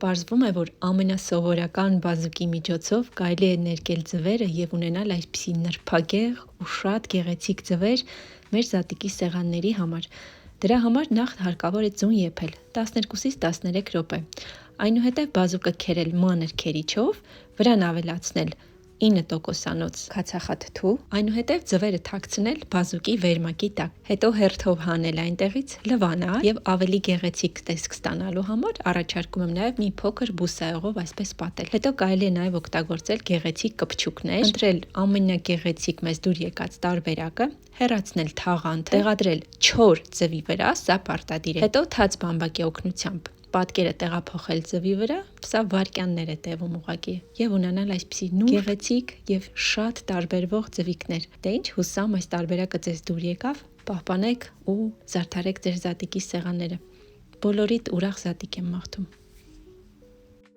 Պարզվում է, որ ամենասովորական բազուկի միջոցով կարելի է ներկել ձվերը և ունենալ այսպիսի նրբագեղ ու շատ գեղեցիկ ձվեր մեր զատիկի սեղանների համար։ Դրա համար նախ հարկավոր է ձուն եփել 12-ից 13 րոպե, այնուհետև բազուկը քերել մանր քերիչով, վրան ավելացնել 9%-անոց քացախաթթու, այնուհետև ձվերը թաքցնել բազուկի վերմակի տակ, հետո հերթով հանել այնտեղից, լվանալ և ավելի գեղեցիկ տեսք ստանալու համար առաջարկում եմ նաև մի փոքր բուսաեղով այսպես պատել։ Հետո կարելի է նաև օգտագործել գեղեցիկ կպչուկներ, ընտրել ամենագեղեցիկ մեզ դուր եկած տարբերակը, հեռացնել թաղանթը, տեղադրել չոր ձվի վրա, սա պարտադիր է, հետո թաց բամբակի օգնությամբ պատկերը տեղափոխել ձվի վրա, սա վայրկյաններ է տևում ուղղակի, և ունենալ այսպիսի նուրբ, գեղեցիկ և շատ տարբերվող ձվիկներ։ Դե ինչ, հուսամ այս տարբերակը ձեզ դուր եկավ, պահպանեք ու զարդարեք ձեր զատիկի սեղանները։ Բոլորիդ ուրախ զատիկ եմ մաղթում։